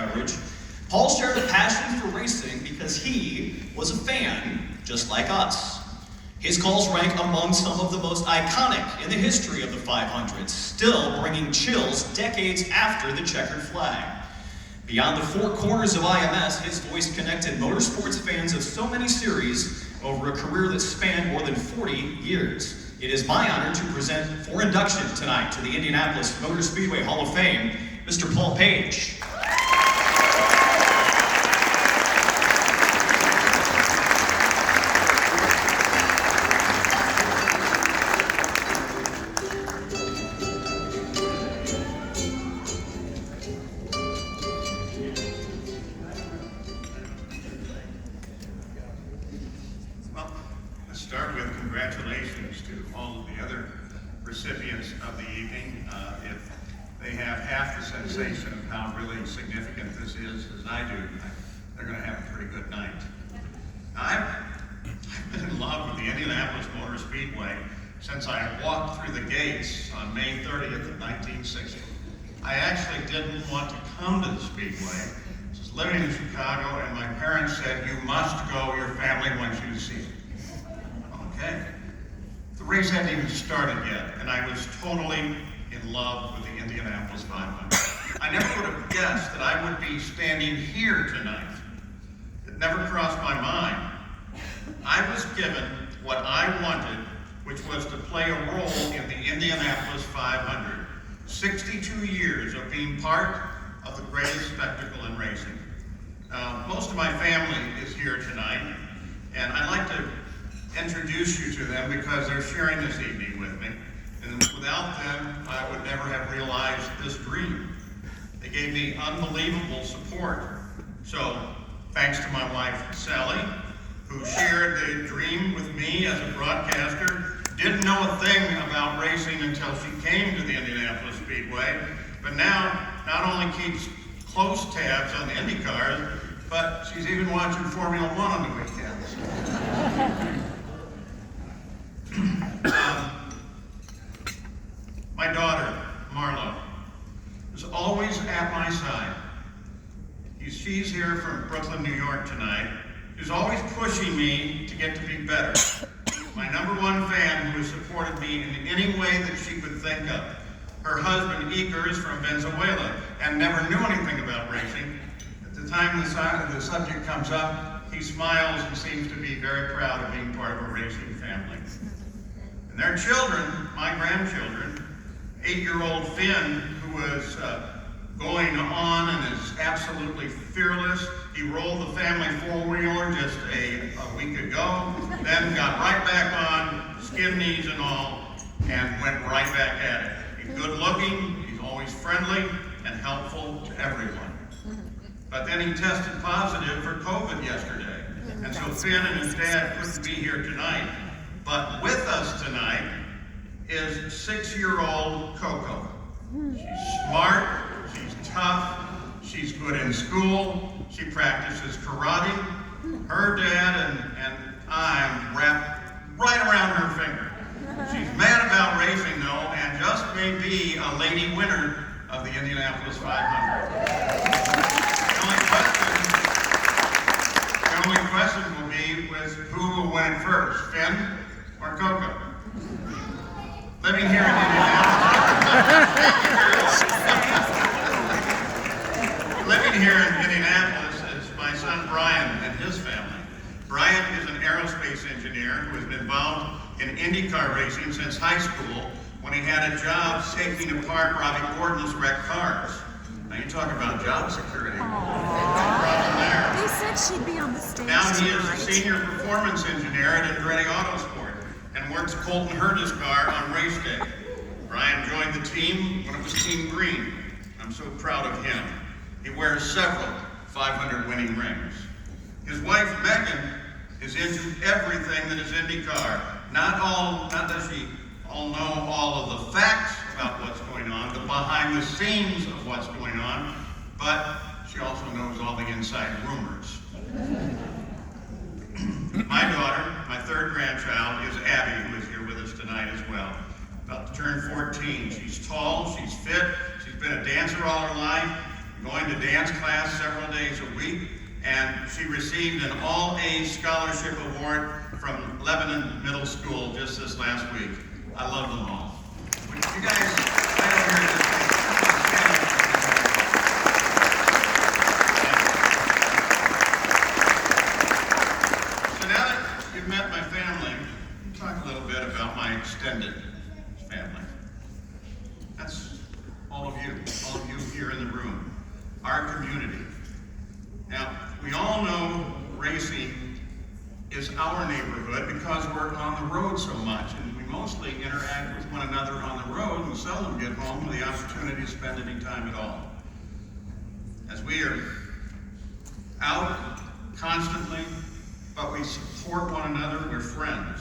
coverage, Paul shared a passion for racing because he was a fan just like us. His calls rank among some of the most iconic in the history of the 500, still bringing chills decades after the checkered flag. Beyond the four corners of IMS, his voice connected motorsports fans of so many series over a career that spanned more than 40 years. It is my honor to present for induction tonight to the Indianapolis Motor Speedway Hall of Fame, Mr. Paul Page. Start with congratulations to all of the other recipients of the evening. If they have half the sensation of how really significant this is as I do, they're going to have a pretty good night. I've been in love with the Indianapolis Motor Speedway since I walked through the gates on May 30th of 1960. I actually didn't want to come to the Speedway. I was living in Chicago and my parents said, "You must go, your family wants you to see it." Okay. The race hadn't even started yet, and I was totally in love with the Indianapolis 500. I never would have guessed that I would be standing here tonight. It never crossed my mind. I was given what I wanted, which was to play a role in the Indianapolis 500. 62 years of being part of the greatest spectacle in racing. Most of my family is here tonight, and I'd like to introduce you to them because they're sharing this evening with me. And without them, I would never have realized this dream. They gave me unbelievable support. So, thanks to my wife, Sally, who shared the dream with me as a broadcaster, didn't know a thing about racing until she came to the Indianapolis Speedway, but now not only keeps close tabs on the Indy cars, but she's even watching Formula One on the weekends. My daughter, Marlo, is always at my side. She's here from Brooklyn, New York tonight. She's always pushing me to get to be better. My number one fan who has supported me in any way that she could think of. Her husband, Iker, is from Venezuela and never knew anything about racing. At the time the subject comes up, he smiles and seems to be very proud of being part of a racing family. And their children, my grandchildren, 8-year-old Finn, who was going on and is absolutely fearless. He rolled the family four-wheeler just a week ago, then got right back on, skid knees and all, and went right back at it. He's good looking, he's always friendly and helpful to everyone. But then he tested positive for COVID yesterday. And so Finn and his dad couldn't be here tonight. But with us tonight is 6-year-old Coco. She's smart, she's tough, she's good in school, she practices karate. Her dad and I'm wrapped right around her finger. She's mad about racing though, and just may be a lady winner of the Indianapolis 500. The only question will be with who will win first, Finn or Coco? Living here in Indianapolis is my son Brian and his family. Brian is an aerospace engineer who has been involved in IndyCar racing since high school when he had a job taking apart Robbie Gordon's wrecked cars. Now you talk about job security. Problem there. They said she'd be on the stage Now he is tonight. a senior performance engineer at Andretti Autosport and works Colton Herta's car on race day. Brian joined the team when it was Team Green. I'm so proud of him. He wears several 500 winning rings. His wife Megan is into everything that is IndyCar. Not does she all know all of the facts about what's going on, the behind the scenes of what's going on, but she also knows all the inside rumors. My daughter, my third grandchild, is Abby, who is here with us tonight as well. About to turn 14. She's tall, she's fit, she's been a dancer all her life. going to dance class several days a week, and she received an all-A scholarship award from Lebanon Middle School just this last week. I love them all. Would you guys stand over here and so now that you've met my family, talk a little bit about my extended family. That's all of you here in the room, our community. Now, we all know racing is our neighborhood because we're on the road so much, and we mostly interact with one another on the road and seldom get home with the opportunity to spend any time at all. As we are out constantly, but we support one another, we're friends.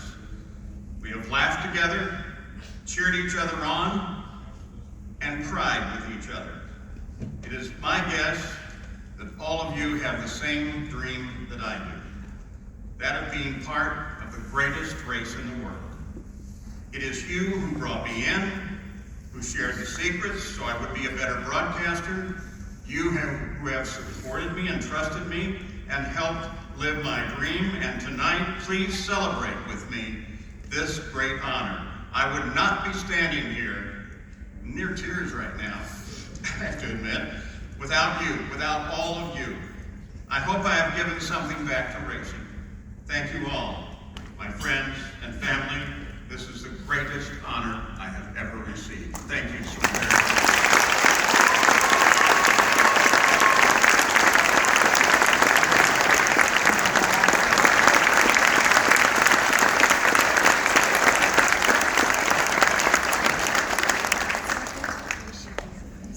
We have laughed together, cheered each other on, and cried with each other. It is my guess that all of you have the same dream that I do, that of being part of the greatest race in the world. It is you who brought me in, who shared the secrets so I would be a better broadcaster, you who have supported me and trusted me and helped live my dream, and tonight, please celebrate with me this great honor. I would not be standing here, near tears right now, I have to admit, without you, without all of you. I hope I have given something back to racing. Thank you all, my friends and family. This is the greatest honor I have ever received. Thank you so very much.